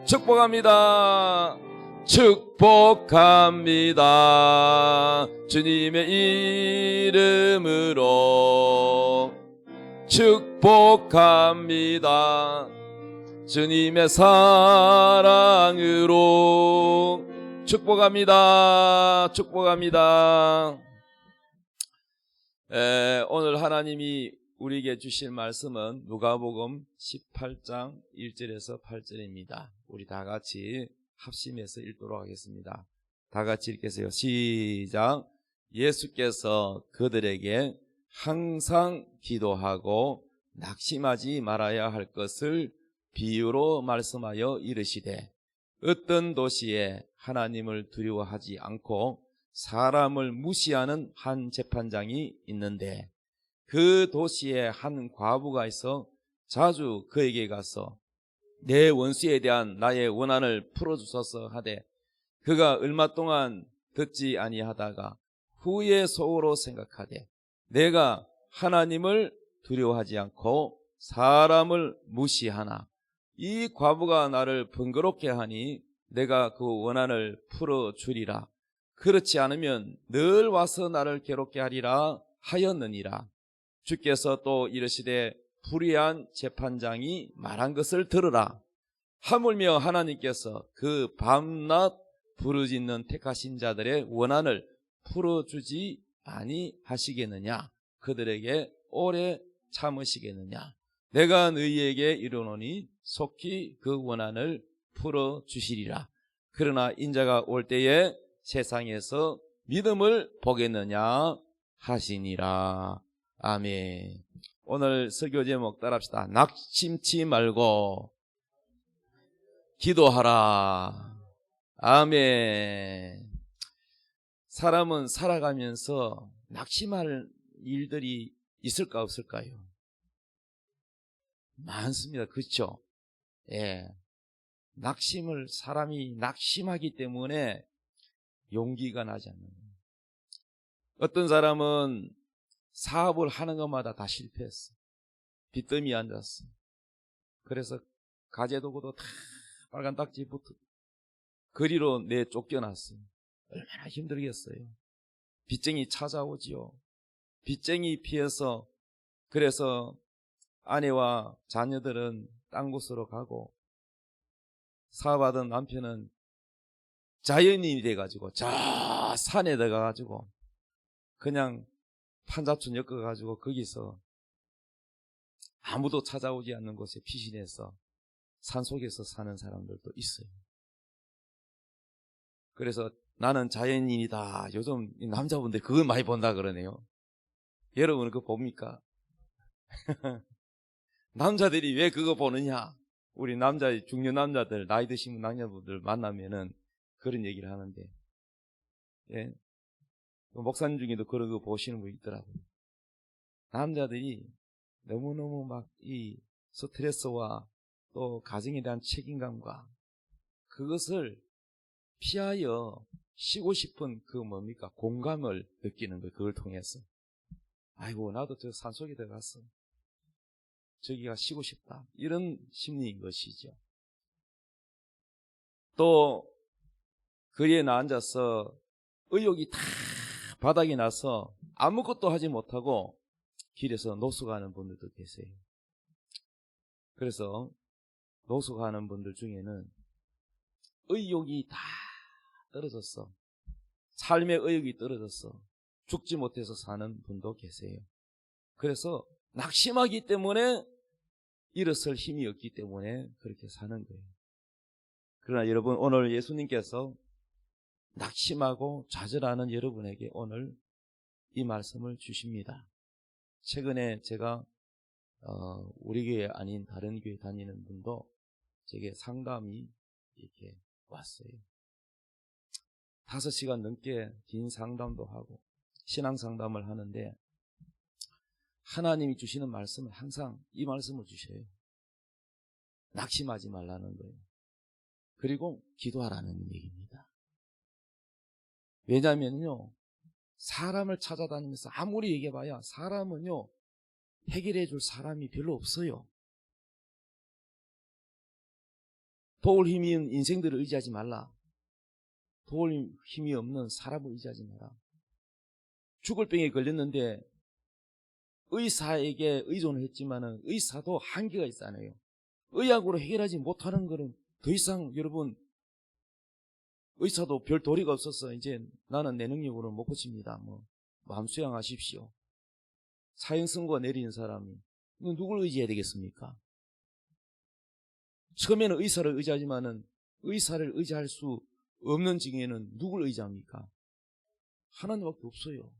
축복합니다. 축복합니다. 주님의 이름으로 축복합니다. 주님의 사랑으로 축복합니다. 축복합니다. 오늘 하나님이 우리에게 주실 말씀은 누가복음 18장 1절에서 8절입니다. 우리 다 같이 합심해서 읽도록 하겠습니다. 다 같이 읽겠어요. 시작. 예수께서 그들에게 항상 기도하고 낙심하지 말아야 할 것을 비유로 말씀하여 이르시되, 어떤 도시에 하나님을 두려워하지 않고 사람을 무시하는 한 재판장이 있는데, 그 도시에 한 과부가 있어 자주 그에게 가서 내 원수에 대한 나의 원한을 풀어주소서 하되, 그가 얼마 동안 듣지 아니하다가 후에 속으로 생각하되, 내가 하나님을 두려워하지 않고 사람을 무시하나 이 과부가 나를 번거롭게 하니 내가 그 원한을 풀어주리라. 그렇지 않으면 늘 와서 나를 괴롭게 하리라 하였느니라. 주께서 또 이르시되, 불의한 재판장이 말한 것을 들으라. 하물며 하나님께서 그 밤낮 부르짖는 택하신 자들의 원한을 풀어주지 아니하시겠느냐? 그들에게 오래 참으시겠느냐? 내가 너희에게 이르노니 속히 그 원한을 풀어주시리라. 그러나 인자가 올 때에 세상에서 믿음을 보겠느냐 하시니라. 아멘. 오늘 설교 제목 따라합시다. 낙심치 말고 기도하라. 아멘. 사람은 살아가면서 낙심할 일들이 있을까 없을까요? 많습니다. 그렇죠? 예. 사람이 낙심하기 때문에 용기가 나지 않는 거예요. 어떤 사람은 사업을 하는 것마다 다 실패했어. 빚더미에 앉았어. 그래서 가재도구도 다 빨간 딱지 붙어 거리로 쫓겨났어. 얼마나 힘들겠어요. 빚쟁이 찾아오지요. 빚쟁이 피해서, 그래서 아내와 자녀들은 딴 곳으로 가고, 사업하던 남편은 자연인이 돼가지고 저 산에 들어가가지고 그냥 판자촌 엮어가지고 거기서 아무도 찾아오지 않는 곳에 피신해서 산속에서 사는 사람들도 있어요. 그래서 나는 자연인이다. 요즘 남자분들이 그걸 많이 본다 그러네요. 여러분은 그거 봅니까? 남자들이 왜 그거 보느냐? 우리 중년 남자들, 나이 드신 남자분들 만나면은 그런 얘기를 하는데, 예. 목사님 중에도 그런 거 보시는 분 있더라고요. 남자들이 너무너무 막 이 스트레스와 또 가정에 대한 책임감과 그것을 피하여 쉬고 싶은 그 뭡니까? 공감을 느끼는 거예요. 그걸 통해서. 아이고, 나도 저 산속에 들어갔어. 저기가 쉬고 싶다. 이런 심리인 것이죠. 또 거리에 앉아서 의욕이 다 바닥이 나서 아무것도 하지 못하고 길에서 노숙하는 분들도 계세요. 그래서 노숙하는 분들 중에는 의욕이 다 떨어졌어. 삶의 의욕이 떨어졌어. 죽지 못해서 사는 분도 계세요. 그래서 낙심하기 때문에 일어설 힘이 없기 때문에 그렇게 사는 거예요. 그러나 여러분, 오늘 예수님께서 낙심하고 좌절하는 여러분에게 오늘 이 말씀을 주십니다. 최근에 제가 우리 교회 아닌 다른 교회 다니는 분도 제게 상담이 이렇게 왔어요. 5시간 넘게 긴 상담도 하고 신앙 상담을 하는데, 하나님이 주시는 말씀은 항상 이 말씀을 주셔요. 낙심하지 말라는 거예요. 그리고 기도하라는 얘기입니다. 왜냐하면요, 사람을 찾아다니면서 아무리 얘기해봐야 사람은요, 해결해 줄 사람이 별로 없어요. 도울 힘이 있는 인생들을 의지하지 말라. 도울 힘이 없는 사람을 의지하지 마라. 죽을 병에 걸렸는데 의사에게 의존을 했지만은 의사도 한계가 있잖아요. 의학으로 해결하지 못하는 거는 더 이상 여러분 의사도 별 도리가 없어서 이제 나는 내 능력으로 못 고칩니다. 마음 수양하십시오. 사형 선고 내리는 사람이 누굴 의지해야 되겠습니까? 처음에는 의사를 의지하지만은 의사를 의지할 수 없는 중에는 누굴 의지합니까? 하나님밖에 없어요.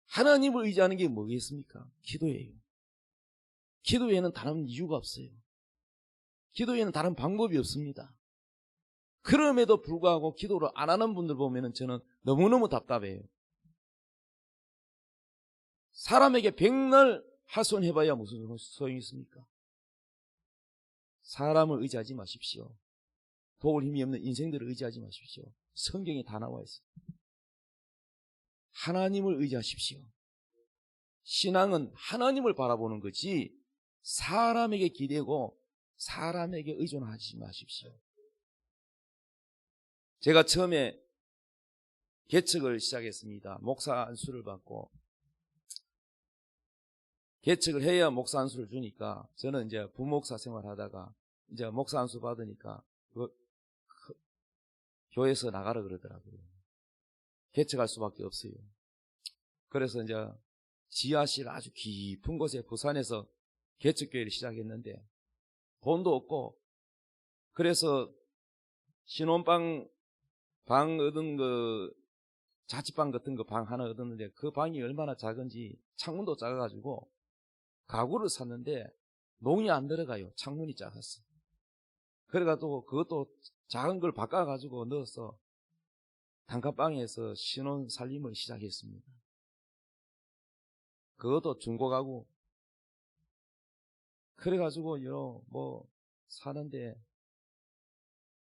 하나님을 의지하는 게 뭐겠습니까? 기도예요. 기도 외에는 다른 이유가 없어요. 기도 외에는 다른 방법이 없습니다. 그럼에도 불구하고 기도를 안 하는 분들 보면 저는 너무너무 답답해요. 사람에게 백날 하소연해봐야 무슨 소용이 있습니까? 사람을 의지하지 마십시오. 도울 힘이 없는 인생들을 의지하지 마십시오. 성경에 다 나와 있어요. 하나님을 의지하십시오. 신앙은 하나님을 바라보는 거지 사람에게 기대고 사람에게 의존하지 마십시오. 제가 처음에 개척을 시작했습니다. 목사 안수를 받고 개척을 해야 목사 안수를 주니까 저는 이제 부목사 생활하다가 이제 목사 안수 받으니까 교회에서 나가라 그러더라고요. 개척할 수밖에 없어요. 그래서 이제 지하실 아주 깊은 곳에 부산에서 개척교회를 시작했는데 돈도 없고 그래서 신혼방 방 얻은 거 자취방 같은 거 방 하나 얻었는데 그 방이 얼마나 작은지 창문도 작아가지고 가구를 샀는데 농이 안 들어가요. 창문이 작았어. 그래가지고 그것도 작은 걸 바꿔가지고 넣어서 단칸방에서 신혼 살림을 시작했습니다. 그것도 중고 가구. 그래가지고 사는데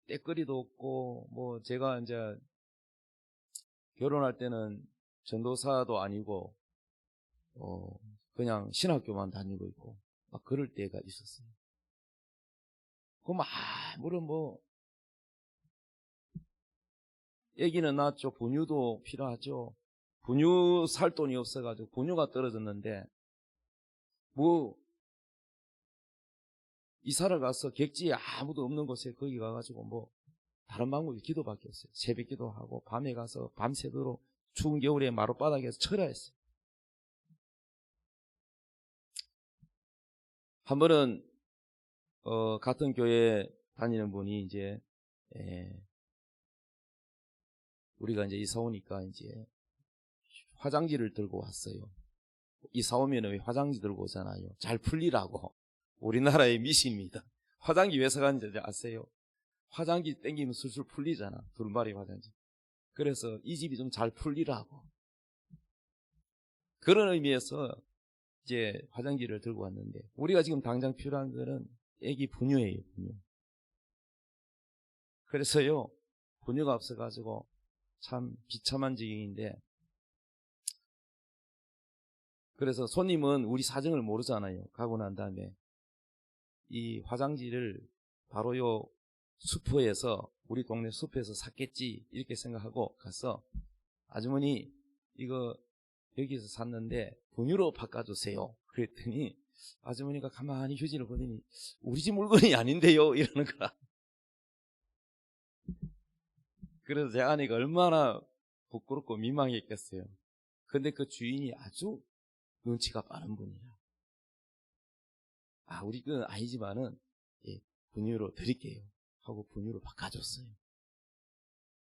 때거리도 없고 제가 이제 결혼할 때는 전도사도 아니고 그냥 신학교만 다니고 있고 막 그럴 때가 있었어요. 그럼 아무런 애기는 낳았죠. 분유도 필요하죠. 분유 살 돈이 없어가지고 분유가 떨어졌는데 이사를 가서 객지에 아무도 없는 곳에 거기 가가지고 다른 방법이 기도밖에 없어요. 새벽 기도하고 밤에 가서 밤새도록 추운 겨울에 마룻바닥에서 철야했어요. 한 번은 같은 교회 다니는 분이 이제 우리가 이제 이사 오니까 이제 화장지를 들고 왔어요. 이사 오면 왜 화장지 들고 오잖아요. 잘 풀리라고. 우리나라의 미신입니다. 화장지 왜 사가는지 아세요? 화장지 땡기면 술술 풀리잖아. 둘마리 화장지. 그래서 이 집이 좀 잘 풀리라고. 그런 의미에서 이제 화장지를 들고 왔는데 우리가 지금 당장 필요한 거는 애기 분유예요. 분유. 그래서요 분유가 없어가지고 참 비참한 지경인데 그래서 손님은 우리 사정을 모르잖아요. 가고 난 다음에 이 화장지를 바로 요 슈퍼에서 우리 동네 슈퍼에서 샀겠지 이렇게 생각하고 가서 아주머니 이거 여기서 샀는데 분유로 바꿔주세요. 그랬더니 아주머니가 가만히 휴지를 보더니 우리 집 물건이 아닌데요 이러는 거라. 그래서 제 아내가 얼마나 부끄럽고 민망했겠어요. 근데 그 주인이 아주 눈치가 빠른 분이야. 우리 건 아니지만은 분유로 드릴게요 하고 분유로 바꿔줬어요.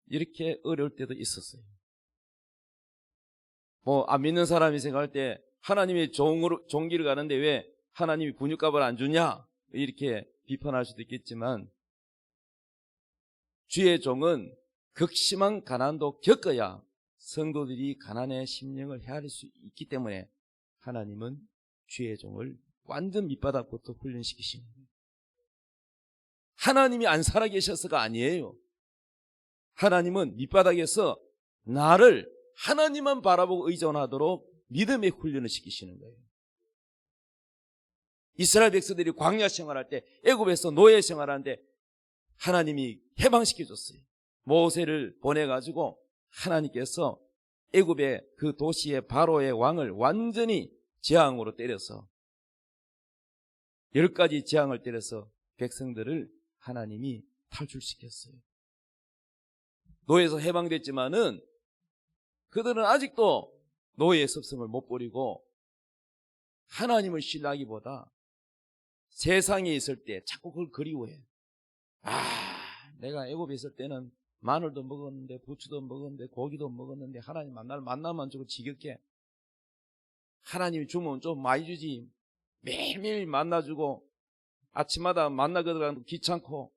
이렇게 어려울 때도 있었어요. 안 믿는 사람이 생각할 때 하나님의 종기를 가는데 왜 하나님이 분유값을 안 주냐 이렇게 비판할 수도 있겠지만 주의 종은 극심한 가난도 겪어야 성도들이 가난의 심령을 헤아릴 수 있기 때문에 하나님은 주의 종을 완전 밑바닥부터 훈련시키시는 거예요. 하나님이 안 살아계셔서가 아니에요. 하나님은 밑바닥에서 나를 하나님만 바라보고 의존하도록 믿음의 훈련을 시키시는 거예요. 이스라엘 백성들이 광야 생활할 때, 애굽에서 노예 생활하는데 하나님이 해방시켜줬어요. 모세를 보내가지고 하나님께서 애굽의 그 도시의 바로의 왕을 완전히 재앙으로 때려서 10가지 재앙을 때려서 백성들을 하나님이 탈출시켰어요. 노예에서 해방됐지만은 그들은 아직도 노예의 습성을 못 버리고 하나님을 신뢰하기보다 세상에 있을 때 자꾸 그걸 그리워해. 내가 애굽에 있을 때는 마늘도 먹었는데 부추도 먹었는데 고기도 먹었는데 하나님 만나만 주고 지겹게, 하나님이 주면 좀 많이 주지, 매일매일 만나주고 아침마다 만나 들어가는 귀찮고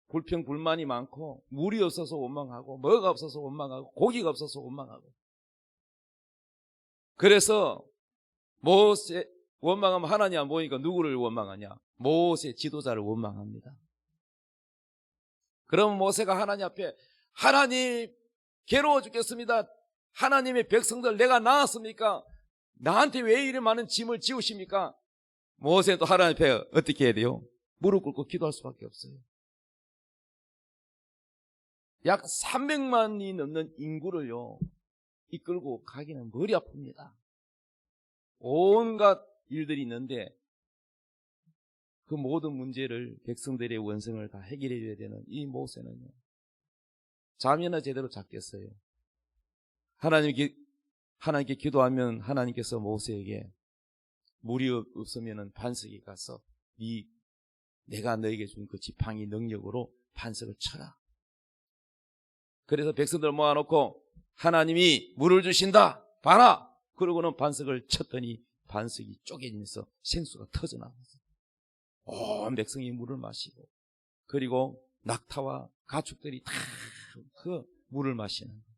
불평불만이 많고 물이 없어서 원망하고 뭐가 없어서 원망하고 고기가 없어서 원망하고. 그래서 모세 원망하면 하나님 안 보니까 누구를 원망하냐? 모세 지도자를 원망합니다. 그럼 모세가 하나님 앞에, 하나님 괴로워 죽겠습니다. 하나님의 백성들 내가 낳았습니까? 나한테 왜 이리 많은 짐을 지우십니까? 모세는 또 하나님 앞에 어떻게 해야 돼요? 무릎 꿇고 기도할 수밖에 없어요. 약 300만이 넘는 인구를요 이끌고 가기는 머리 아픕니다. 온갖 일들이 있는데 그 모든 문제를, 백성들의 원성을 다 해결해 줘야 되는 이 모세는요, 잠이나 제대로 잤겠어요? 하나님께 기도하면 하나님께서 모세에게 물이 없으면 반석에 가서 내가 너에게 준 그 지팡이 능력으로 반석을 쳐라. 그래서 백성들 모아놓고 하나님이 물을 주신다, 봐라. 그러고는 반석을 쳤더니 반석이 쪼개지면서 생수가 터져나왔어요. 온 백성이 물을 마시고, 그리고 낙타와 가축들이 다 그 물을 마시는 거예요.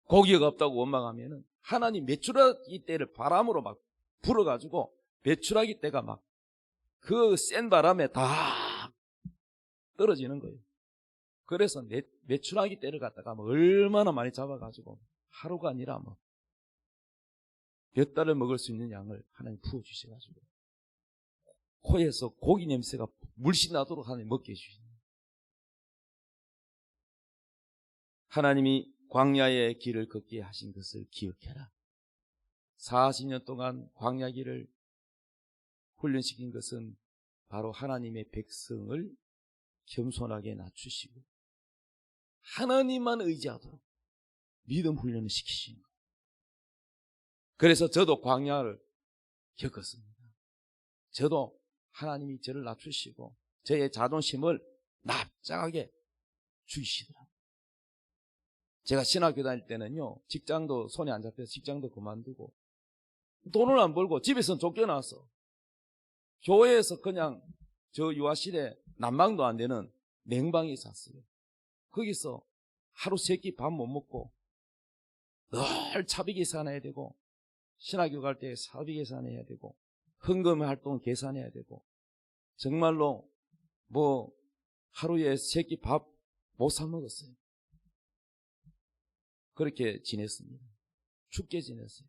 고기가 없다고 원망하면은 하나님 메추라기 떼를 바람으로 막 불어가지고 메추라기 떼가 막 그 센 바람에 다 떨어지는 거예요. 그래서 메추라기 떼를 갖다가 뭐 얼마나 많이 잡아가지고 하루가 아니라 뭐 몇 달을 먹을 수 있는 양을 하나님 부어주셔가지고 코에서 고기 냄새가 물씬 나도록 하나님 먹게 해주시는 거예요. 하나님이 광야의 길을 걷게 하신 것을 기억해라. 40년 동안 광야 길을 훈련시킨 것은 바로 하나님의 백성을 겸손하게 낮추시고 하나님만 의지하도록 믿음 훈련을 시키시는 거예요. 그래서 저도 광야를 겪었습니다. 저도 하나님이 저를 낮추시고 저의 자존심을 납작하게 죽이시더라고요. 제가 신학교 다닐 때는요, 직장도 손에 안 잡혀서 직장도 그만두고 돈을 안 벌고 집에서는 쫓겨나서 교회에서 그냥 저 유아실에 난방도 안 되는 냉방에 샀어요. 거기서 하루 3끼 밥 못 먹고 늘 차비 계산해야 되고 신학교 갈 때 사비 계산해야 되고 헌금 활동 계산해야 되고 정말로 뭐 하루에 3끼 밥 못 사 먹었어요. 그렇게 지냈습니다. 춥게 지냈어요.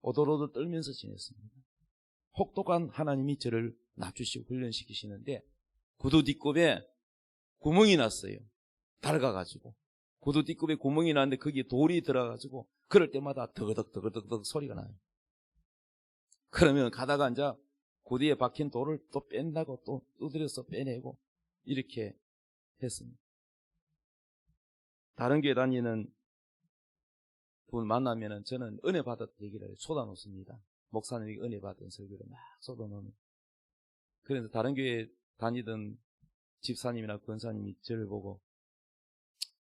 오돌오돌 떨면서 지냈습니다. 혹독한 하나님이 저를 낮추시고 훈련시키시는데 구두 뒷굽에 구멍이 났어요. 닳아가지고 구두 뒷굽에 구멍이 났는데 거기에 돌이 들어가지고 그럴 때마다 더덕더덕더덕 소리가 나요. 그러면 가다가 이제 구두에 박힌 돌을 또 뺀다고 또 두드려서 빼내고 이렇게 했습니다. 다른 교회 다니는 분 만나면은 저는 은혜 받았다 얘기를 쏟아놓습니다. 목사님이 은혜 받은 설교를 막 쏟아놓는. 그래서 다른 교회 다니던 집사님이나 권사님이 저를 보고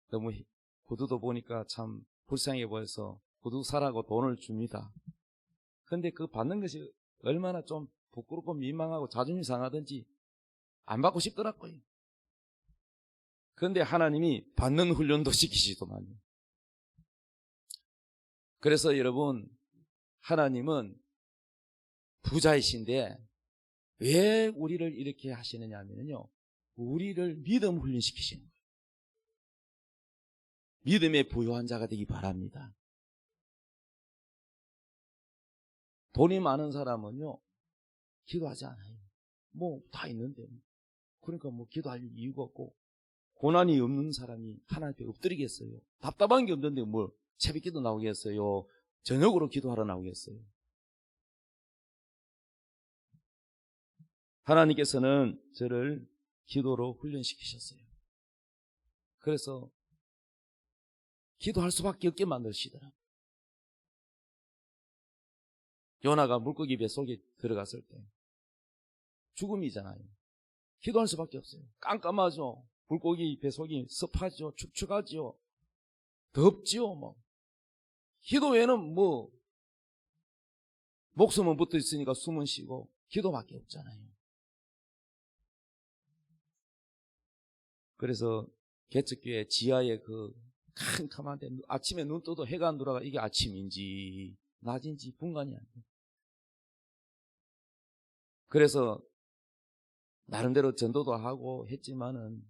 너무 구두도 보니까 참 불쌍해 보여서 구두 사라고 돈을 줍니다. 근데 그 받는 것이 얼마나 좀 부끄럽고 민망하고 자존심 상하든지 안 받고 싶더라고요. 그런데 하나님이 받는 훈련도 시키시더만요. 그래서 여러분, 하나님은 부자이신데 왜 우리를 이렇게 하시느냐 하면요, 우리를 믿음 훈련시키시는 거예요. 믿음의 부요한 자가 되기 바랍니다. 돈이 많은 사람은요, 기도하지 않아요. 뭐 다 있는데. 그러니까 뭐 기도할 이유가 없고, 고난이 없는 사람이 하나님 앞에 엎드리겠어요? 답답한 게 없는데 뭘 새벽 기도 나오겠어요? 저녁으로 기도하러 나오겠어요? 하나님께서는 저를 기도로 훈련시키셨어요. 그래서 기도할 수밖에 없게 만드시더라고요. 요나가 물고기 뱃속에 들어갔을 때 죽음이잖아요. 기도할 수밖에 없어요. 깜깜하죠. 물고기 뱃속이 습하죠. 축축하죠. 덥지요. 뭐 기도 외에는 뭐 목숨은 붙어 있으니까 숨은 쉬고 기도밖에 없잖아요. 그래서 개척교회 지하에 그 캄캄한데 아침에 눈 떠도 해가 안 돌아가. 이게 아침인지 낮인지 분간이 안 돼요. 그래서 나름대로 전도도 하고 했지만은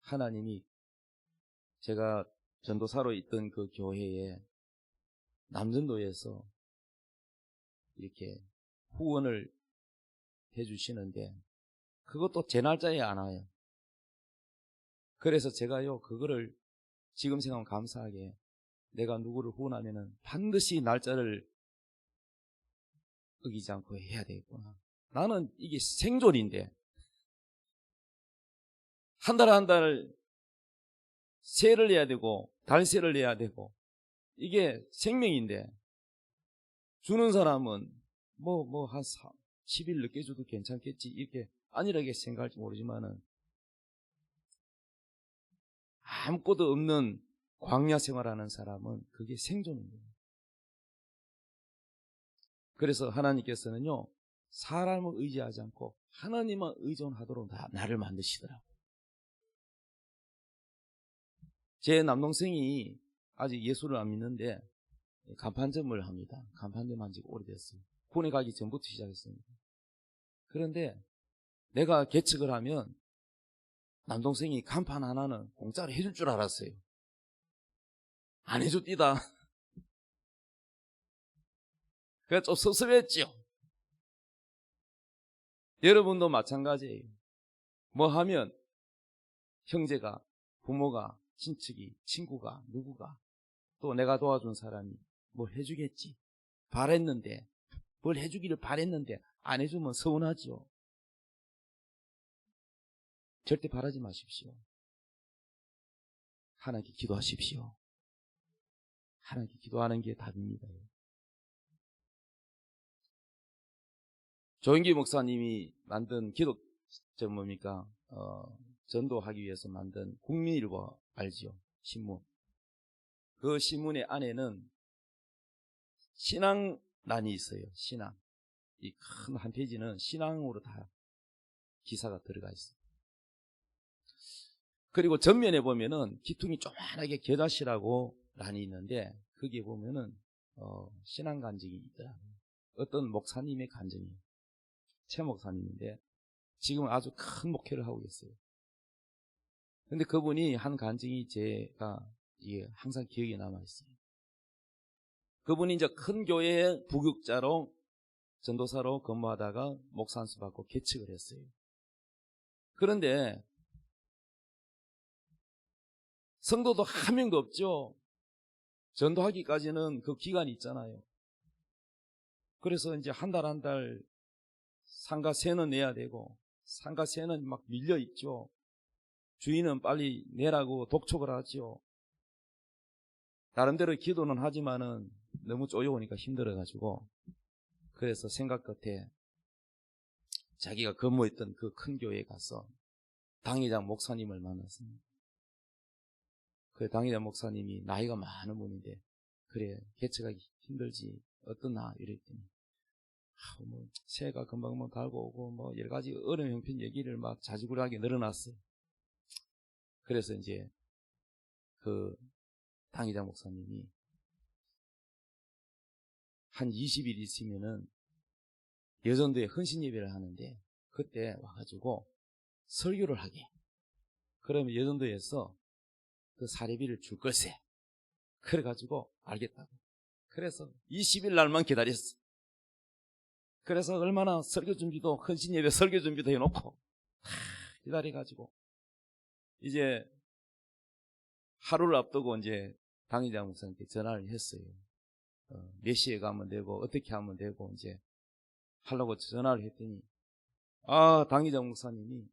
하나님이 제가 전도사로 있던 그 교회에 남전도에서 이렇게 후원을 해주시는데 그것도 제 날짜에 안 와요. 그래서 제가요 그거를 지금 생각하면 감사하게 내가 누구를 후원하면은 반드시 날짜를 어기지 않고 해야 되겠구나. 나는 이게 생존인데 한 달 한 달 세를 내야 되고 달세를 내야 되고 이게 생명인데 주는 사람은 한 10일 늦게 줘도 괜찮겠지 이렇게 안일하게 생각할지 모르지만은 아무것도 없는 광야 생활하는 사람은 그게 생존입니다. 그래서 하나님께서는요 사람을 의지하지 않고 하나님만 의존하도록 나를 만드시더라고요. 제 남동생이 아직 예수를 안 믿는데 간판점을 합니다. 간판점 한 지 오래됐어요. 군에 가기 전부터 시작했습니다. 그런데 내가 개척을 하면 남동생이 간판 하나는 공짜로 해줄 줄 알았어요. 안 해줬디다. 그래서 좀 섭섭했죠. 여러분도 마찬가지예요. 뭐 하면 형제가, 부모가, 친척이, 친구가, 누구가 또 내가 도와준 사람이 뭘 해주겠지. 바랬는데 뭘 해주기를 바랬는데 안 해주면 서운하죠. 절대 바라지 마십시오. 하나님께 기도하십시오. 하나님께 기도하는 게 답입니다. 조영기 목사님이 만든 기독 뭡니까? 전도하기 위해서 만든 국민일보 알지요? 신문. 그 신문의 안에는 신앙란이 있어요. 신앙. 이 큰 한 페이지는 신앙으로 다 기사가 들어가 있어요. 그리고 전면에 보면은 기퉁이 조그만하게 겨자씨라고 란이 있는데 거기에 보면은 신앙 간증이 있더라고요. 어떤 목사님의 간증이에요. 최 목사님인데 지금 아주 큰 목회를 하고 계세요. 근데 그분이 한 간증이 제가 이게 항상 기억에 남아 있어요. 그분이 이제 큰 교회의 부교육자로 전도사로 근무하다가 목사 안수 받고 개척을 했어요. 그런데 성도도 한 명도 없죠. 전도하기까지는 그 기간이 있잖아요. 그래서 이제 한 달 한 달 상가세는 내야 되고 상가세는 막 밀려 있죠. 주인은 빨리 내라고 독촉을 하죠. 나름대로 기도는 하지만은 너무 쪼여오니까 힘들어가지고 그래서 생각 끝에 자기가 근무했던 그 큰 교회에 가서 당회장 목사님을 만났습니다. 그 당회장 목사님이 나이가 많은 분인데 그래 개척하기 힘들지 어떠나 이랬더니 뭐 새해가 금방 달고 오고 뭐 여러 가지 어려운 형편 얘기를 막 자주구하게 늘어났어요. 그래서 이제 그 당회장 목사님이 한 20일 있으면은 여전도에 헌신 예배를 하는데 그때 와가지고 설교를 하게. 그러면 여전도에서 그 사례비를 줄 걸세. 그래가지고 알겠다고. 그래서 20일 날만 기다렸어. 그래서 얼마나 설교 준비도, 헌신 예배 설교 준비도 해놓고 기다려가지고 이제 하루를 앞두고 이제 당의장 목사님께 전화를 했어요. 몇 시에 가면 되고 어떻게 하면 되고 이제 하려고 전화를 했더니 당의장 목사님이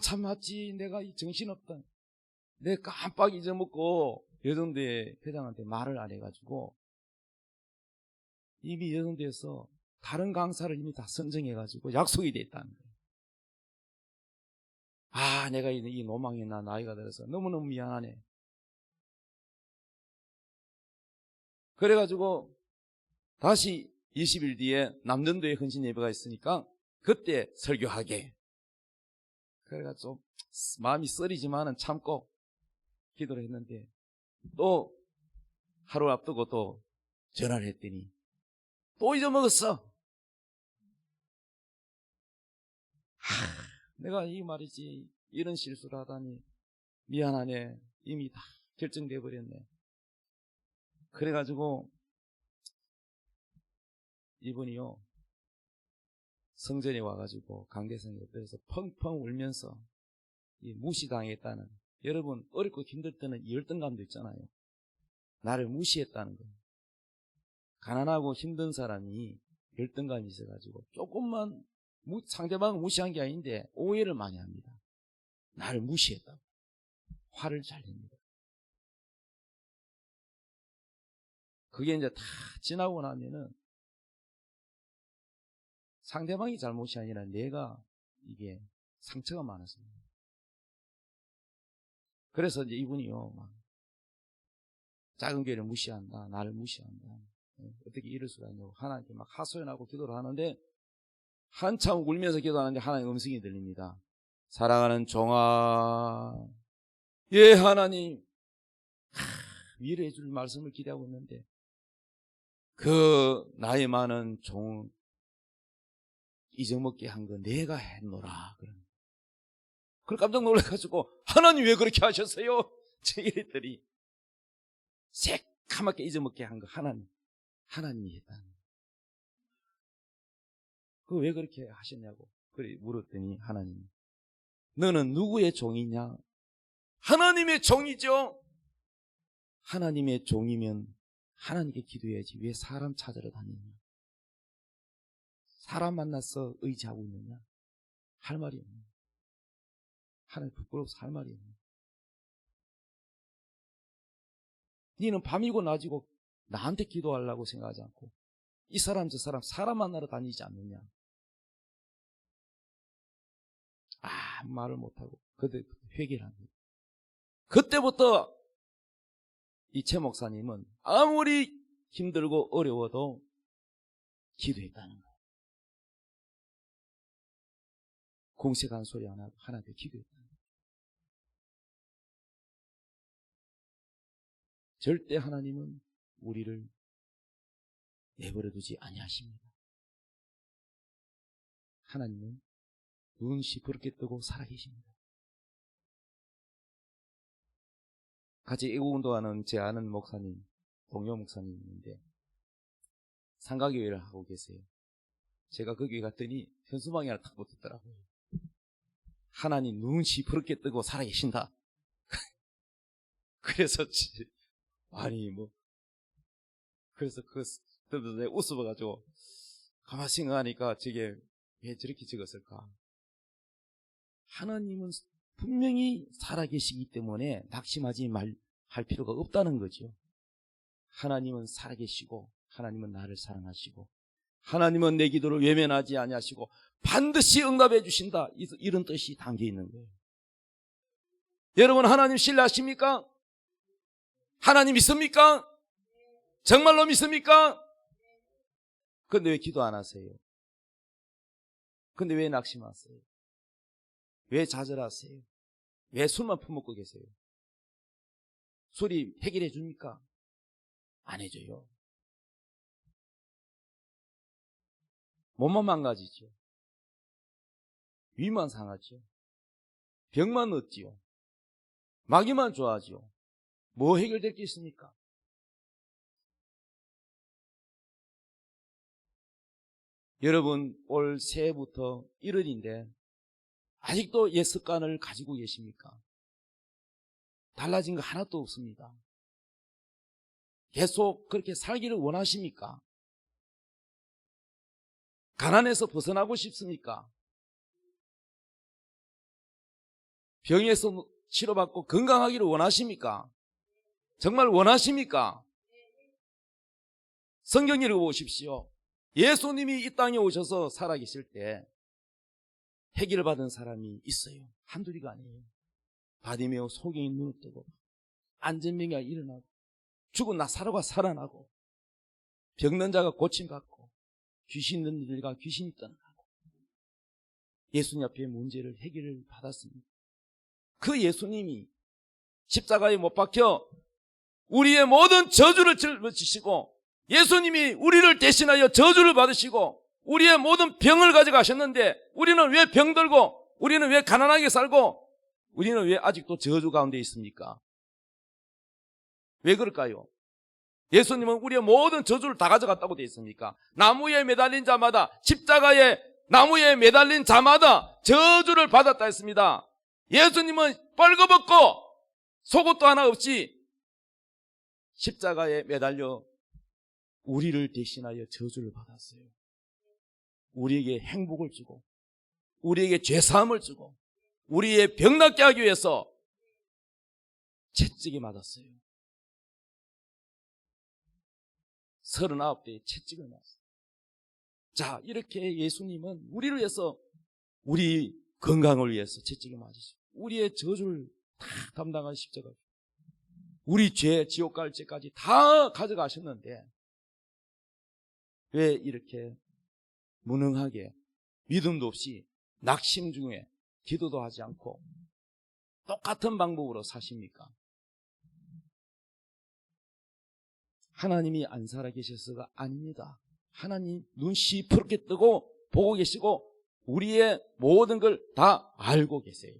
참 맞지, 내가 정신없다, 내가 깜빡 잊어먹고 여성대 회장한테 말을 안 해가지고 이미 여성대에서 다른 강사를 이미 다 선정해가지고 약속이 돼 있다는 거예요. 내가 이 노망에 나 나이가 들어서 너무너무 미안하네. 그래가지고 다시 20일 뒤에 남전도에 헌신 예배가 있으니까 그때 설교하게. 그래가지고 좀 마음이 쓰리지만은 참고 기도를 했는데 또 하루 앞두고 또 전화를 했더니 또 잊어먹었어. 내가 이 말이지, 이런 실수를 하다니 미안하네. 이미 다 결정돼 버렸네. 그래가지고 이분이요, 성전에 와가지고 강대상에 엎드려서 펑펑 울면서 무시당했다는, 여러분 어렵고 힘들 때는 이 열등감도 있잖아요. 나를 무시했다는 거예요. 가난하고 힘든 사람이 열등감이 있어가지고 조금만 상대방을 무시한 게 아닌데 오해를 많이 합니다. 나를 무시했다고 화를 잘 냅니다. 그게 이제 다 지나고 나면은 상대방이 잘못이 아니라 내가 이게 상처가 많았습니다. 그래서 이제 이분이요, 막 작은 교회를 무시한다, 나를 무시한다, 어떻게 이럴 수가 있냐고 하나님께 막 하소연하고 기도를 하는데 한참 울면서 기도하는데 하나님 음성이 들립니다. 사랑하는 종아, 예 하나님, 위로해 줄 말씀을 기대하고 있는데 그 나이 많은 종 잊어먹게 한 거 내가 했노라. 그걸 깜짝 놀라가지고 하나님 왜 그렇게 하셨어요? 제가 이랬더니 새까맣게 잊어먹게 한 거 하나님이 했다는 거예요. 그거 왜 그렇게 하셨냐고 그래 물었더니 하나님이, 너는 누구의 종이냐? 하나님의 종이죠. 하나님의 종이면 하나님께 기도해야지 왜 사람 찾으러 다니냐? 사람 만나서 의지하고 있느냐? 할 말이 없네. 하나님 부끄러워서 할 말이 없네. 너는 밤이고 낮이고 나한테 기도하려고 생각하지 않고 이 사람 저 사람 만나러 다니지 않느냐? 말을 못하고 그때 회개를 합니다. 그때부터 이 최 목사님은 아무리 힘들고 어려워도 기도했다는 거예요. 공색한 소리 안 하고 하나님께 기도했다는 거예요. 절대 하나님은 우리를 내버려 두지 아니하십니다. 하나님은 눈 시퍼렇게 뜨고 살아계십니다. 같이 애국운동하는 제 아는 목사님, 동료 목사님이 있는데 상가교회를 하고 계세요. 제가 그 교회 갔더니 현수막이 하나 딱 붙었더라고요. 하나님 눈 시퍼렇게 뜨고 살아계신다. 그래서 그래서 그때도 내가 웃어봐가지고 가만히 생각하니까 저게 왜 저렇게 적었을까? 하나님은 분명히 살아계시기 때문에 낙심하지 할 필요가 없다는 거죠. 하나님은 살아계시고 하나님은 나를 사랑하시고 하나님은 내 기도를 외면하지 아니하시고 반드시 응답해 주신다. 이런 뜻이 담겨 있는 거예요. 여러분 하나님 신뢰하십니까? 하나님 믿습니까? 정말로 믿습니까? 근데 왜 기도 안 하세요? 근데 왜 낙심하세요? 왜 좌절하세요? 왜 술만 퍼먹고 계세요? 술이 해결해 줍니까? 안 해줘요. 몸만 망가지죠. 위만 상하죠. 병만 얻지요. 마귀만 좋아하죠. 뭐 해결될 게 있습니까? 여러분 올 새해부터 1월인데 아직도 옛 습관을 가지고 계십니까? 달라진 거 하나도 없습니다. 계속 그렇게 살기를 원하십니까? 가난에서 벗어나고 싶습니까? 병에서 치료받고 건강하기를 원하십니까? 정말 원하십니까? 성경 읽어보십시오. 예수님이 이 땅에 오셔서 살아계실 때 해결을 받은 사람이 있어요. 한둘이가 아니에요. 바디메오 소경이 눈을 뜨고 안전병이가 일어나고 죽은 나사로가 살아나고 병든 자가 고침받고 귀신 있는 이들과 귀신이 떠나가고 예수님 앞에 문제를 해결을 받았습니다. 그 예수님이 십자가에 못 박혀 우리의 모든 저주를 짊어지시고 예수님이 우리를 대신하여 저주를 받으시고 우리의 모든 병을 가져가셨는데 우리는 왜 병들고 우리는 왜 가난하게 살고 우리는 왜 아직도 저주 가운데 있습니까? 왜 그럴까요? 예수님은 우리의 모든 저주를 다 가져갔다고 되어 있습니까? 나무에 매달린 자마다 십자가에 나무에 매달린 자마다 저주를 받았다 했습니다. 예수님은 뻘거벗고 속옷도 하나 없이 십자가에 매달려 우리를 대신하여 저주를 받았어요. 우리에게 행복을 주고 우리에게 죄사함을 주고 우리의 병낫게 하기 위해서 채찍에 맞았어요. 39대에 채찍을 맞았어요. 자, 이렇게 예수님은 우리를 위해서 우리 건강을 위해서 채찍에 맞으시고 우리의 저주를 다 담당한 십자가 우리 죄 지옥 갈 죄까지 다 가져가셨는데 왜 이렇게 무능하게 믿음도 없이 낙심 중에 기도도 하지 않고 똑같은 방법으로 사십니까? 하나님이 안 살아계셔서가 아닙니다. 하나님 눈 시퍼렇게 뜨고 보고 계시고 우리의 모든 걸 다 알고 계세요.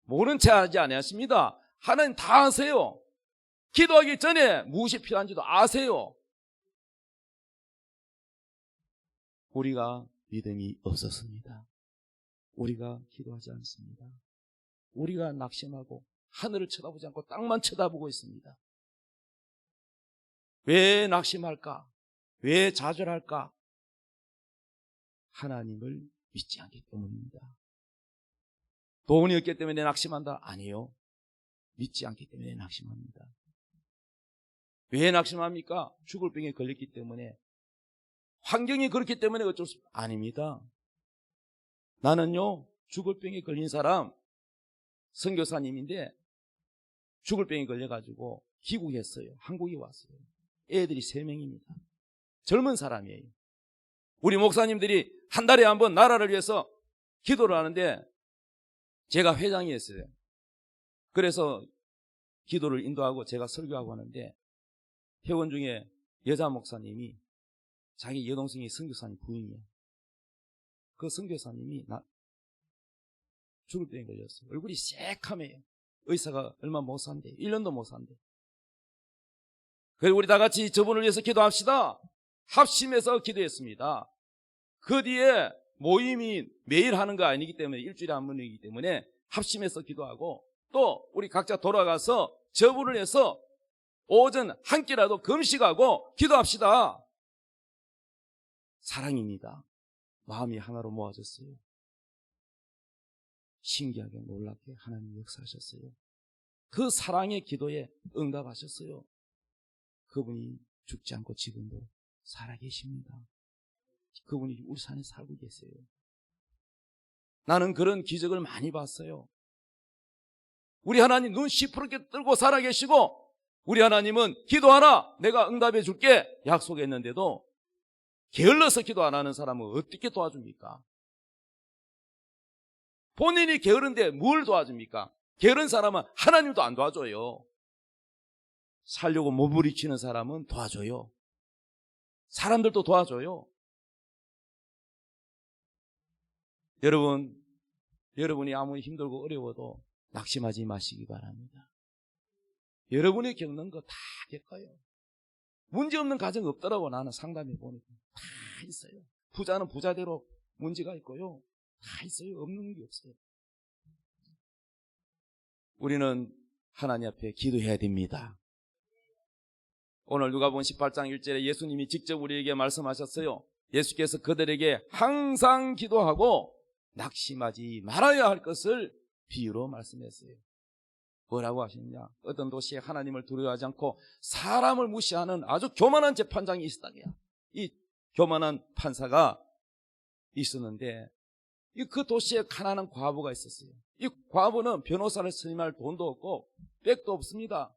모른 채 하지 아니하십니다. 하나님 다 아세요. 기도하기 전에 무엇이 필요한지도 아세요. 우리가 믿음이 없었습니다. 우리가 기도하지 않습니다. 우리가 낙심하고 하늘을 쳐다보지 않고 땅만 쳐다보고 있습니다. 왜 낙심할까? 왜 좌절할까? 하나님을 믿지 않기 때문입니다. 돈이 없기 때문에 낙심한다? 아니요. 믿지 않기 때문에 낙심합니다. 왜 낙심합니까? 죽을 병에 걸렸기 때문에. 환경이 그렇기 때문에 어쩔 수 아닙니다. 나는요 죽을 병에 걸린 사람 선교사님인데 죽을 병에 걸려가지고 귀국했어요. 한국에 왔어요. 애들이 3명입니다. 젊은 사람이에요. 우리 목사님들이 한 달에 한 번 나라를 위해서 기도를 하는데 제가 회장이었어요. 그래서 기도를 인도하고 제가 설교하고 하는데 회원 중에 여자 목사님이 자기 여동생이 선교사님 부인이에요. 그 선교사님이 죽을 병에 걸렸어요. 얼굴이 새카매요. 의사가 얼마 못 산대. 1년도 못 산대. 그래서 우리 다 같이 저분을 위해서 기도합시다. 합심해서 기도했습니다. 그 뒤에 모임이 매일 하는 거 아니기 때문에 일주일에 한 번이기 때문에 합심해서 기도하고 또 우리 각자 돌아가서 저분을 위해서 오전 한 끼라도 금식하고 기도합시다. 사랑입니다. 마음이 하나로 모아졌어요. 신기하게 놀랍게 하나님 역사하셨어요. 그 사랑의 기도에 응답하셨어요. 그분이 죽지 않고 지금도 살아계십니다. 그분이 울산에 살고 계세요. 나는 그런 기적을 많이 봤어요. 우리 하나님 눈 시퍼렇게 뜨고 살아계시고 우리 하나님은 기도하라 내가 응답해 줄게 약속했는데도 게을러서 기도 안 하는 사람은 어떻게 도와줍니까? 본인이 게으른데 뭘 도와줍니까? 게으른 사람은 하나님도 안 도와줘요. 살려고 몸부림치는 사람은 도와줘요. 사람들도 도와줘요. 여러분이 아무리 힘들고 어려워도 낙심하지 마시기 바랍니다. 여러분이 겪는 거 다 겪어요. 문제없는 가정이 없더라고. 나는 상담해 보니까 다 있어요. 부자는 부자대로 문제가 있고요, 다 있어요. 없는 게 없어요. 우리는 하나님 앞에 기도해야 됩니다. 오늘 누가복음 18장 1절에 예수님이 직접 우리에게 말씀하셨어요. 예수께서 그들에게 항상 기도하고 낙심하지 말아야 할 것을 비유로 말씀했어요. 뭐라고 하시느냐? 어떤 도시에 하나님을 두려워하지 않고 사람을 무시하는 아주 교만한 재판장이 있었다고요. 이 교만한 판사가 있었는데 그 도시에 가난한 과부가 있었어요. 이 과부는 변호사를 선임할 돈도 없고 백도 없습니다.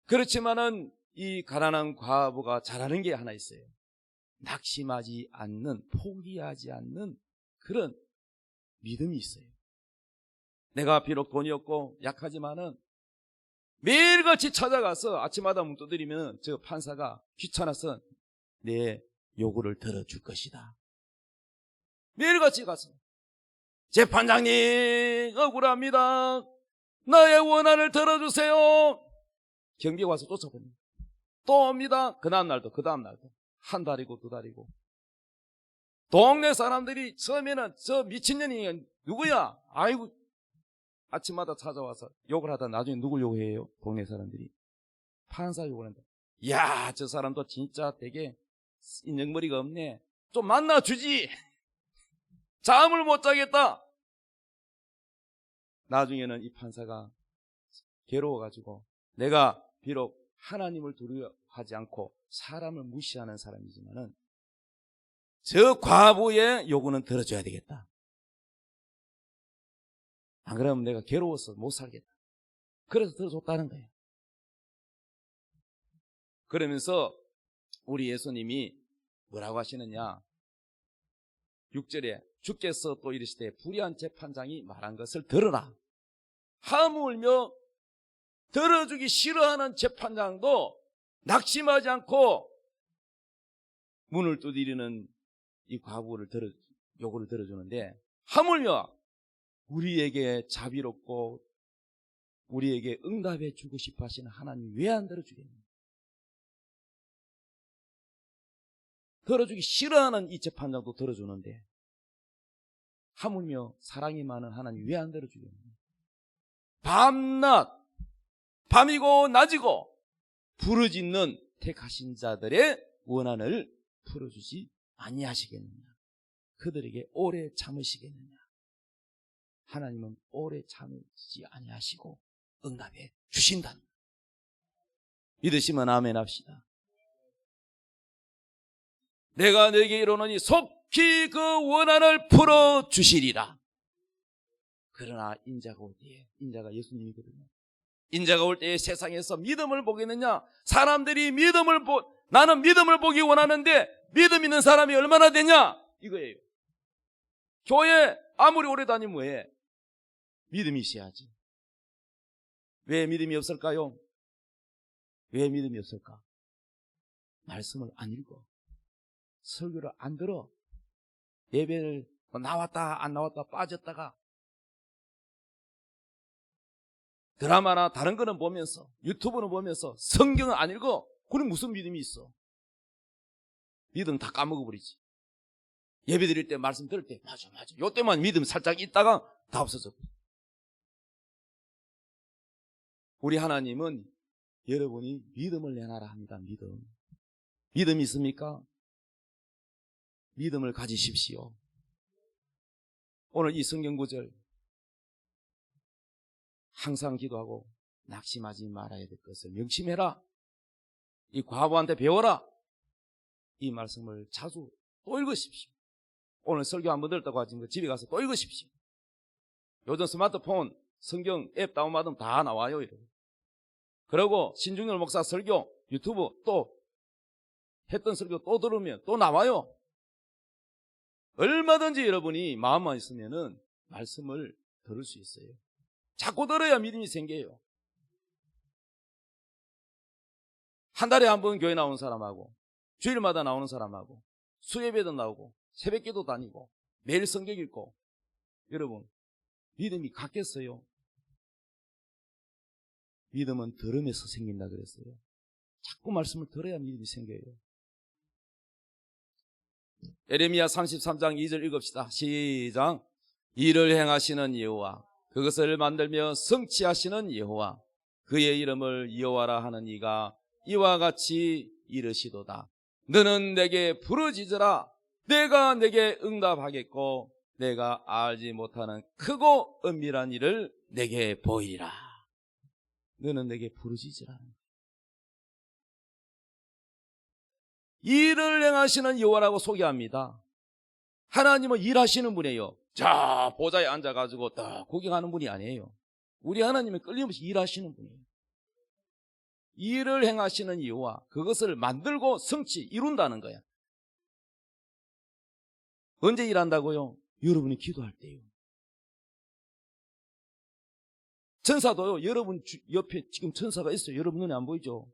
그렇지만은 이 가난한 과부가 잘하는 게 하나 있어요. 낙심하지 않는, 포기하지 않는 그런 믿음이 있어요. 내가 비록 돈이 없고 약하지만은 매일같이 찾아가서 아침마다 문 두드리면 저 판사가 귀찮아서 내 요구를 들어줄 것이다. 매일같이 가서 재판장님 억울합니다. 나의 원한을 들어주세요. 경비가 와서 쫓아버립니다. 또 옵니다. 그 다음날도 한 달이고 두 달이고. 동네 사람들이 처음에는 저 미친년이 누구야? 아이고, 아침마다 찾아와서 욕을 하다 나중에 누굴 욕해요? 동네 사람들이 판사 욕을 한다. 이야, 저 사람도 진짜 되게 인정머리가 없네. 좀 만나주지. 잠을 못 자겠다. 나중에는 이 판사가 괴로워가지고 내가 비록 하나님을 두려워하지 않고 사람을 무시하는 사람이지만은 저 과부의 요구는 들어줘야 되겠다. 안 그러면 내가 괴로워서 못 살겠다. 그래서 들어줬다는 거예요. 그러면서 우리 예수님이 뭐라고 하시느냐? 6절에 주께서 또 이르시되 불의한 재판장이 말한 것을 들으라. 하물며 들어주기 싫어하는 재판장도 낙심하지 않고 문을 두드리는 이 과부를 요구를 들어주는데, 하물며 우리에게 자비롭고 우리에게 응답해 주고 싶어 하시는 하나님 왜 안 들어주겠느냐? 들어주기 싫어하는 이 재판장도 들어주는데 하물며 사랑이 많은 하나님 왜 안 들어주겠느냐? 밤낮, 밤이고 낮이고 부르짖는 택하신 자들의 원한을 풀어주지 아니하시겠느냐? 그들에게 오래 참으시겠느냐? 하나님은 오래 참으시지 아니하시고 응답해 주신다. 믿으시면 아멘 합시다. 내가 너에게 이르노니 속히 그 원한을 풀어주시리라. 그러나 인자가 올 때에, 인자가 예수님이거든요. 인자가 올 때에 세상에서 믿음을 보겠느냐? 사람들이 나는 믿음을 보기 원하는데 믿음 있는 사람이 얼마나 되냐? 이거예요. 교회 아무리 오래 다니면 뭐해? 믿음이 있어야지. 왜 믿음이 없을까요? 왜 믿음이 없을까? 말씀을 안 읽어. 설교를 안 들어. 예배를 나왔다 안 나왔다 빠졌다가 드라마나 다른 거는 보면서, 유튜브는 보면서 성경을 안 읽어. 그럼 무슨 믿음이 있어? 믿음 다 까먹어버리지. 예배 드릴 때, 말씀 들을 때 맞아 요때만 믿음 살짝 있다가 다 없어져. 우리 하나님은 여러분이 믿음을 내놔라 합니다. 믿음 있습니까? 믿음을 가지십시오. 오늘 이 성경 구절 항상 기도하고 낙심하지 말아야 될 것을 명심해라. 이 과부한테 배워라. 이 말씀을 자주 또 읽으십시오. 오늘 설교 한번 들었다고 하지만 집에 가서 또 읽으십시오. 요즘 스마트폰 성경 앱 다운받으면 다 나와요. 이렇게. 그리고 신중열 목사 설교 유튜브 또 했던 설교 또 들으면 또 나와요. 얼마든지 여러분이 마음만 있으면은 말씀을 들을 수 있어요. 자꾸 들어야 믿음이 생겨요. 한 달에 한 번 교회 나오는 사람하고 주일마다 나오는 사람하고 수예배도 나오고 새벽기도 다니고 매일 성경 읽고, 여러분 믿음이 같겠어요? 믿음은 들음에서 생긴다 그랬어요. 자꾸 말씀을 들어야 믿음이 생겨요. 에레미야 33장 2절 읽읍시다. 시작. 일을 행하시는 여호와, 그것을 만들며 성취하시는 여호와, 그의 이름을 여호와라 하는 이가 이와 같이 이르시도다. 너는 내게 부르짖으라. 내가 내게 응답하겠고 내가 알지 못하는 크고 은밀한 일을 내게 보이리라. 너는 내게 부르짖으라. 일을 행하시는 여호와라고 소개합니다. 하나님은 일하시는 분이에요. 자, 보좌에 앉아가지고 딱 구경하는 분이 아니에요. 우리 하나님은 끊임없이 일하시는 분이에요. 일을 행하시는 여호와, 그것을 만들고 성취, 이룬다는 거야. 언제 일한다고요? 여러분이 기도할 때요. 천사도요, 여러분 옆에 지금 천사가 있어요. 여러분 눈에 안 보이죠?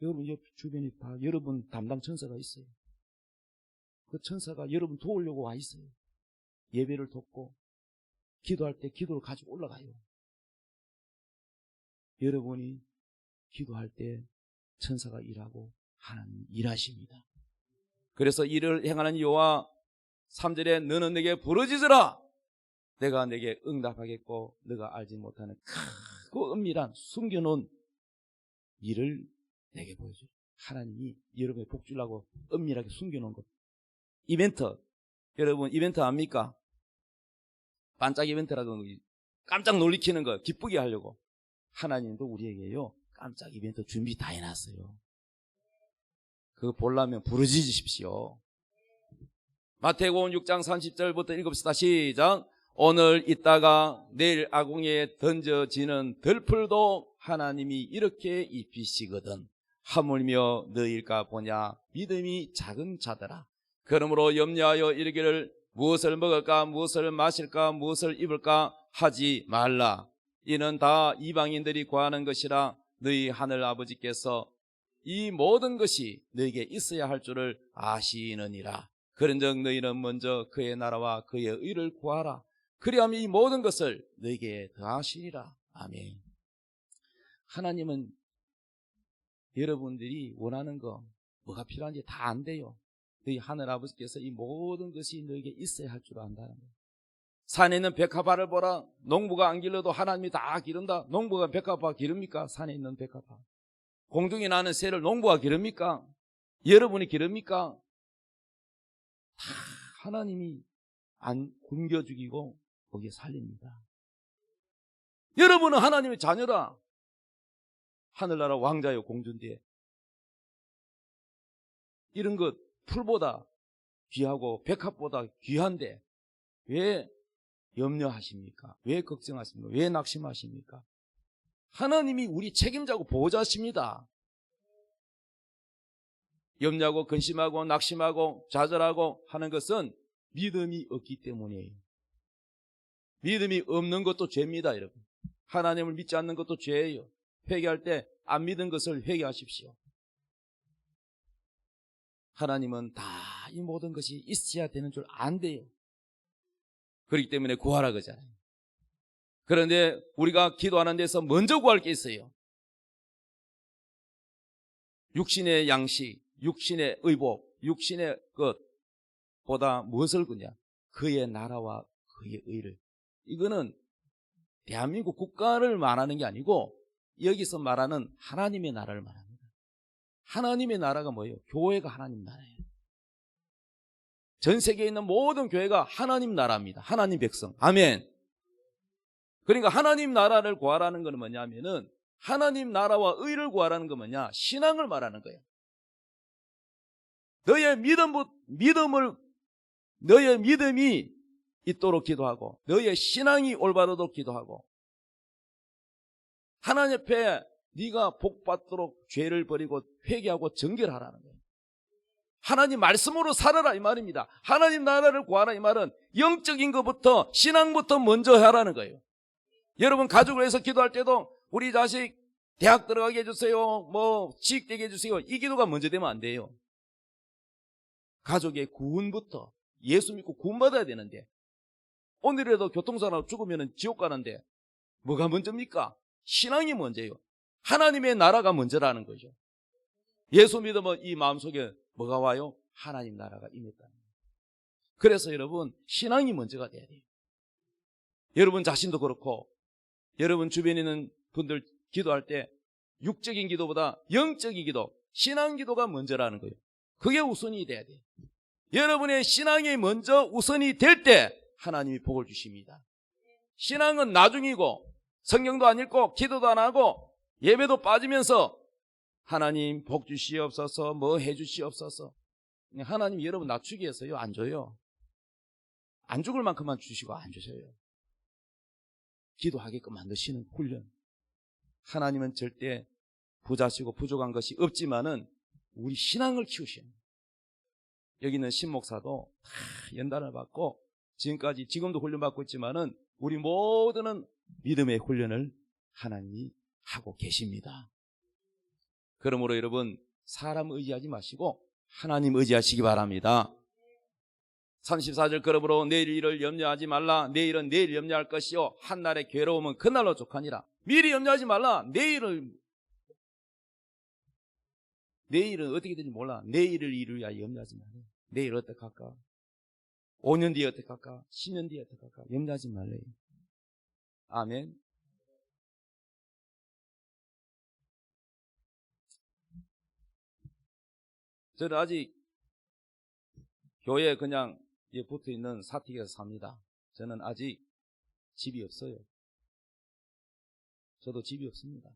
여러분 옆 주변에 다 여러분 담당 천사가 있어요. 그 천사가 여러분 도우려고 와 있어요. 예배를 돕고 기도할 때 기도를 가지고 올라가요. 여러분이 기도할 때 천사가 일하고 하나님 일하십니다. 그래서 일을 행하는 여호와 3절에 너는 내게 부르짖으라. 내가 내게 응답하겠고 너가 알지 못하는 크고 은밀한 숨겨놓은 일을 내게 보여줘. 하나님이 여러분의 복 주려고 은밀하게 숨겨놓은 것. 이벤트. 여러분 이벤트 압니까? 반짝 이벤트라고 깜짝 놀리키는 거 기쁘게 하려고. 하나님도 우리에게요 깜짝 이벤트 준비 다 해놨어요. 그거 보려면 부르짖으십시오. 마태복음 6장 30절부터 읽읍시다. 시작. 오늘 있다가 내일 아궁이에 던져지는 들풀도 하나님이 이렇게 입히시거든. 하물며 너희일까 보냐. 믿음이 작은 자들아. 그러므로 염려하여 이르기를 무엇을 먹을까 무엇을 마실까 무엇을 입을까 하지 말라. 이는 다 이방인들이 구하는 것이라. 너희 하늘 아버지께서 이 모든 것이 너희에게 있어야 할 줄을 아시느니라. 그런즉 너희는 먼저 그의 나라와 그의 의를 구하라. 그리하면 이 모든 것을 너희에게 더하시리라. 아멘. 하나님은 여러분들이 원하는 거 뭐가 필요한지 다 안돼요. 너희 하늘 아버지께서 이 모든 것이 너희에게 있어야 할 줄 안다는 거예요. 산에 있는 백합화를 보라. 농부가 안 길러도 하나님이 다 기른다. 농부가 백합화 기릅니까? 산에 있는 백합화. 공중에 나는 새를 농부가 기릅니까? 여러분이 기릅니까? 다 하나님이 안 굶겨 죽이고 거기에 살립니다. 여러분은 하나님의 자녀라. 하늘나라 왕자요 공주인데 이런 것 풀보다 귀하고 백합보다 귀한데 왜 염려하십니까? 왜 걱정하십니까? 왜 낙심하십니까? 하나님이 우리 책임자고 보호자십니다. 염려하고 근심하고 낙심하고 좌절하고 하는 것은 믿음이 없기 때문이에요. 믿음이 없는 것도 죄입니다, 여러분. 하나님을 믿지 않는 것도 죄예요. 회개할 때 안 믿은 것을 회개하십시오. 하나님은 다 이 모든 것이 있어야 되는 줄 안돼요. 그렇기 때문에 구하라 그러잖아요. 그런데 우리가 기도하는 데서 먼저 구할 게 있어요. 육신의 양식, 육신의 의복, 육신의 것보다 무엇을 구냐? 그의 나라와 그의 의를. 이거는 대한민국 국가를 말하는 게 아니고 여기서 말하는 하나님의 나라를 말합니다. 하나님의 나라가 뭐예요? 교회가 하나님 나라예요. 전 세계에 있는 모든 교회가 하나님 나라입니다. 하나님 백성. 아멘. 그러니까 하나님 나라를 구하라는 건 뭐냐면은 하나님 나라와 의를 구하라는 건 뭐냐? 신앙을 말하는 거예요. 너의 믿음이 있도록 기도하고 너의 신앙이 올바르도록 기도하고 하나님 앞에 네가 복받도록 죄를 버리고 회개하고 정결하라는 거예요. 하나님 말씀으로 살아라 이 말입니다. 하나님 나라를 구하라 이 말은 영적인 것부터 신앙부터 먼저 하라는 거예요. 여러분 가족을 해서 기도할 때도 우리 자식 대학 들어가게 해주세요. 뭐 취직되게 해주세요. 이 기도가 먼저 되면 안 돼요. 가족의 구원부터 예수 믿고 구원받아야 되는데 오늘이라도 교통사고 죽으면 지옥 가는데 뭐가 먼저입니까? 신앙이 먼저예요. 하나님의 나라가 먼저라는 거죠. 예수 믿으면 이 마음속에 뭐가 와요? 하나님 나라가 임했다는 거예요. 그래서 여러분, 신앙이 먼저가 돼야 돼요. 여러분 자신도 그렇고 여러분 주변에 있는 분들 기도할 때 육적인 기도보다 영적인 기도, 신앙 기도가 먼저라는 거예요. 그게 우선이 돼야 돼요. 여러분의 신앙이 먼저 우선이 될 때 하나님이 복을 주십니다. 신앙은 나중이고 성경도 안 읽고 기도도 안 하고 예배도 빠지면서 하나님 복 주시옵소서, 뭐 해 주시옵소서. 하나님 여러분 낮추기 위해서요 안 줘요. 안 죽을 만큼만 주시고 안 주셔요. 기도하게끔 만드시는 훈련. 하나님은 절대 부자시고 부족한 것이 없지만은 우리 신앙을 키우시는. 여기 있는 신목사도 다 연단을 받고 지금도 훈련받고 있지만은 우리 모두는 믿음의 훈련을 하나님이 하고 계십니다. 그러므로 여러분 사람 의지하지 마시고 하나님 의지하시기 바랍니다. 34절 그러므로 내일 일을 염려하지 말라. 내일은 내일 염려할 것이요 한날의 괴로움은 그날로 족하니라. 미리 염려하지 말라. 내일은 어떻게 될지 몰라. 내일을 이루야 염려하지 말라. 내일 어떻게 할까? 5년 뒤에 어떻게 할까? 10년 뒤에 어떻게 할까? 염려하지 말래요. 아멘. 저는 아직 교회에 그냥 붙어있는 사택에서 삽니다. 저는 아직 집이 없어요. 저도 집이 없습니다.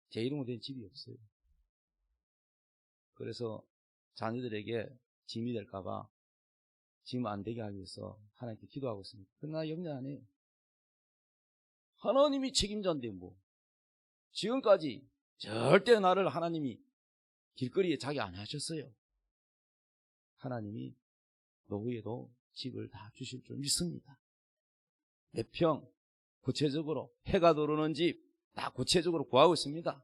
제 이름으로 된 집이 없어요. 그래서 자녀들에게 짐이 될까봐 짐 안 되게 하기 위해서 하나님께 기도하고 있습니다. 그러나 염려 안 해요. 하나님이 책임자인데 뭐. 지금까지 절대 나를 하나님이 길거리에 자기 안 하셨어요. 하나님이 노후에도 집을 다 주실 줄 믿습니다. 몇 평 구체적으로 해가 들어오는 집 다 구체적으로 구하고 있습니다.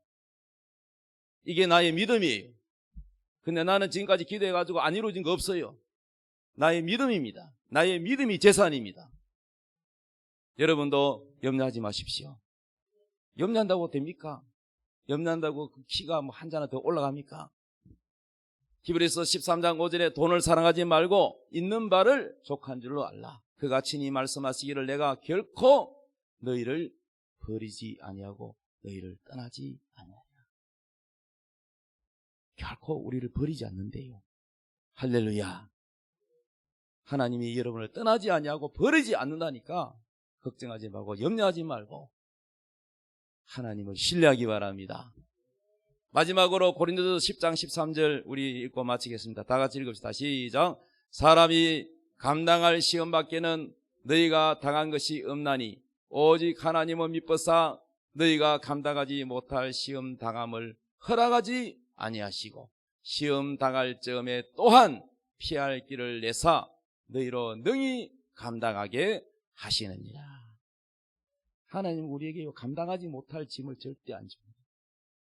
이게 나의 믿음이에요. 근데 나는 지금까지 기도해가지고 안 이루어진 거 없어요. 나의 믿음입니다. 나의 믿음이 재산입니다. 여러분도 염려하지 마십시오. 염려한다고 됩니까? 염려한다고 그 키가 뭐 한 자나 더 올라갑니까? 히브리서 13장 5절에 돈을 사랑하지 말고 있는 바를 족한 줄로 알라. 그가 친히 말씀하시기를 내가 결코 너희를 버리지 아니하고 너희를 떠나지 아니하리라. 결코 우리를 버리지 않는데요. 할렐루야. 하나님이 여러분을 떠나지 아니하고 버리지 않는다니까 걱정하지 말고 염려하지 말고 하나님을 신뢰하기 바랍니다. 마지막으로 고린도서 10장 13절 우리 읽고 마치겠습니다. 다 같이 읽읍시다. 시작. 사람이 감당할 시험 밖에는 너희가 당한 것이 없나니 오직 하나님은 미쁘사 너희가 감당하지 못할 시험 당함을 허락하지 아니하시고 시험 당할 점에 또한 피할 길을 내사 너희로 능히 감당하게 하시느니라. 하나님 우리에게 감당하지 못할 짐을 절대 안 줍니다.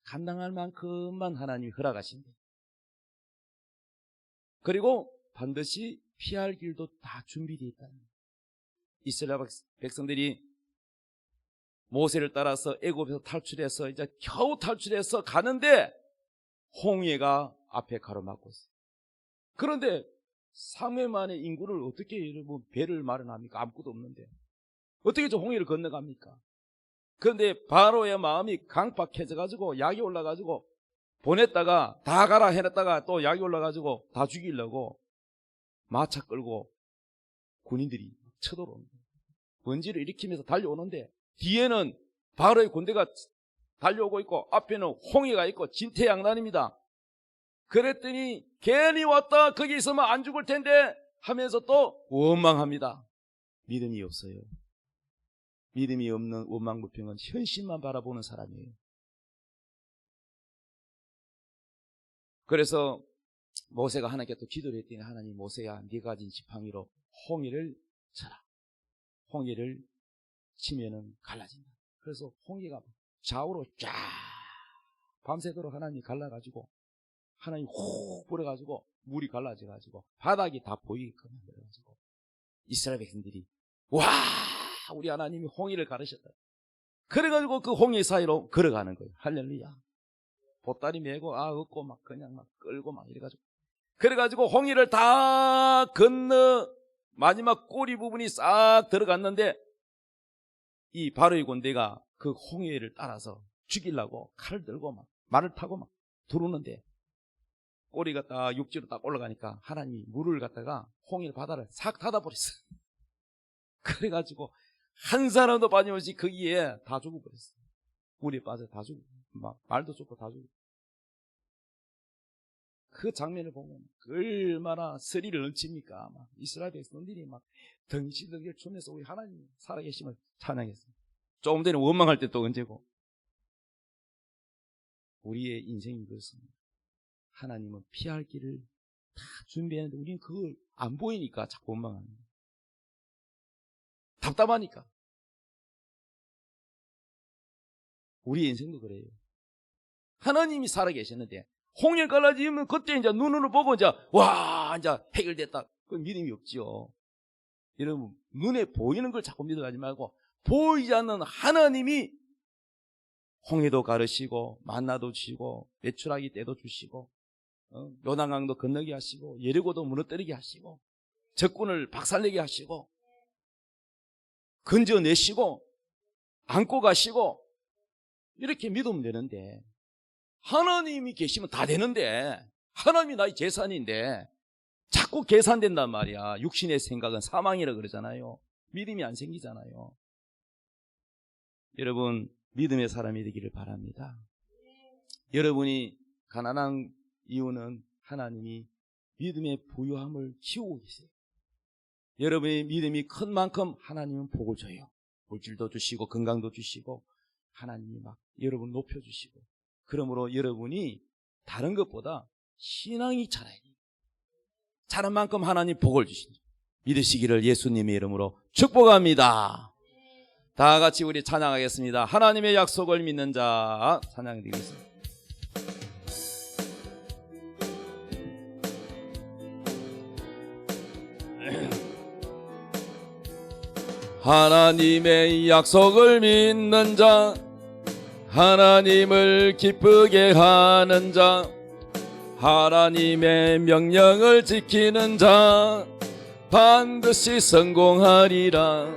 감당할 만큼만 하나님이 허락하신대. 그리고 반드시 피할 길도 다 준비되어 있다는 거예요. 이스라엘 백성들이 모세를 따라서 애굽에서 탈출해서 이제 겨우 탈출해서 가는데 홍해가 앞에 가로막고 있어요. 그런데 3회 만에 인구를 어떻게 여러분 배를 마련합니까? 아무것도 없는데 어떻게 저 홍해를 건너갑니까? 그런데 바로의 마음이 강팍해져가지고 약이 올라가지고 보냈다가 다 가라 해놨다가 또 약이 올라가지고 다 죽이려고 마차 끌고 군인들이 쳐들어오는 거예요. 먼지를 일으키면서 달려오는데 뒤에는 바로의 군대가 달려오고 있고 앞에는 홍해가 있고 진퇴양난입니다. 그랬더니 괜히 왔다 거기 있으면 안 죽을 텐데 하면서 또 원망합니다. 믿음이 없어요. 믿음이 없는 원망불평은 현실만 바라보는 사람이에요. 그래서 모세가 하나님께 또 기도를 했더니 하나님 모세야 네가 가진 지팡이로 홍해를 쳐라. 홍해를 치면은 갈라진다. 그래서 홍해가 좌우로 쫙 밤새도록 하나님이 갈라가지고 하나님이 훅 불어가지고 물이 갈라져가지고 바닥이 다 보이게끔 만들어가지고 이스라엘 백성들이 와 우리 하나님이 홍해를 가르셨다. 그래가지고 그 홍해 사이로 걸어가는 거예요. 할렐루야. 보따리 메고 얻고 막 그냥 막 끌고 막 이래가지고 그래가지고 홍해를 다 건너 마지막 꼬리 부분이 싹 들어갔는데 이 바로의 군대가 그 홍해를 따라서 죽이려고 칼을 들고 막 말을 타고 막 들어오는데 꼬리가 딱 육지로 딱 올라가니까 하나님이 물을 갖다가 홍해 바다를 싹 닫아버렸어요. 그래가지고 한 사람도 빠짐없이 거기에 다 죽어버렸어요. 물에 빠져 다 죽고 막 말도 죽고 다 죽고. 그 장면을 보면 얼마나 스릴을 넘칩니까? 막 이스라엘 백성들이 막 덩실덩실 추면서 우리 하나님 살아계심을 찬양했어요. 조금 전에 원망할 때 또 언제고? 우리의 인생이 그렇습니다. 하나님은 피할 길을 다 준비했는데 우리는 그걸 안 보이니까 자꾸 원망하는 거예요. 답답하니까. 우리 인생도 그래요. 하나님이 살아계셨는데 홍해 갈라지면 그때 이제 눈으로 보고 이제 와 이제 해결됐다. 그 믿음이 없지요. 여러분 눈에 보이는 걸 자꾸 믿어가지 말고 보이지 않는 하나님이 홍해도 가르시고 만나도 주시고 외출하기 때도 주시고 요단강도 건너게 하시고 예리고도 무너뜨리게 하시고 적군을 박살내게 하시고 건져내시고 안고 가시고 이렇게 믿으면 되는데 하나님이 계시면 다 되는데 하나님이 나의 재산인데 자꾸 계산된단 말이야. 육신의 생각은 사망이라 그러잖아요. 믿음이 안 생기잖아요. 여러분 믿음의 사람이 되기를 바랍니다. 여러분이 가난한 이유는 하나님이 믿음의 부유함을 키우고 계세요. 여러분의 믿음이 큰 만큼 하나님은 복을 줘요. 물질도 주시고 건강도 주시고 하나님이 막 여러분 높여주시고 그러므로 여러분이 다른 것보다 신앙이 자라야 돼요. 자란 만큼 하나님 복을 주신다. 믿으시기를 예수님의 이름으로 축복합니다. 다 같이 우리 찬양하겠습니다. 하나님의 약속을 믿는 자 찬양드리겠습니다. 하나님의 약속을 믿는 자 하나님을 기쁘게 하는 자 하나님의 명령을 지키는 자 반드시 성공하리라.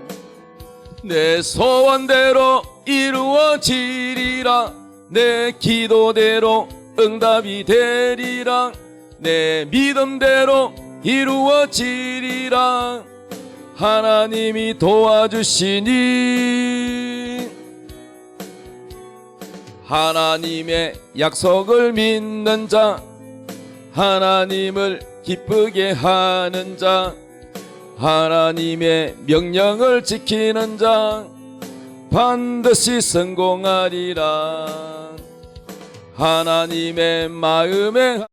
내 소원대로 이루어지리라. 내 기도대로 응답이 되리라. 내 믿음대로 이루어지리라. 하나님이 도와주시니 하나님의 약속을 믿는 자 하나님을 기쁘게 하는 자 하나님의 명령을 지키는 자 반드시 성공하리라. 하나님의 마음에